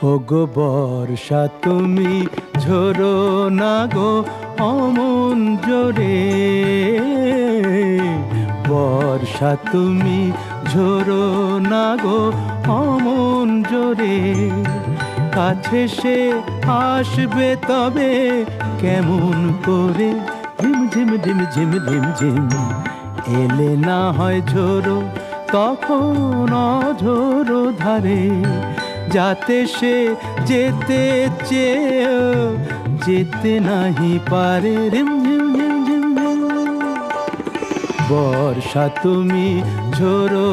ওগো বর্ষা তুমি ঝরো না গো অমন জোরে, বর্ষা তুমি ঝরো না গো অমন জোরে। কাছে সে আসবে তবে কেমন করে, ঝিম ঝিম ঝিম ঝিম ঝিম ঝিম। এলে না হয় ঝোরো তখন অঝোরো ধারে, যাতে সে যেতে চেয়েও যেতে নাহি পারে। রিম ঝিম ঝিম ঝিম ঝিম। বর্ষা তুমি ঝোরো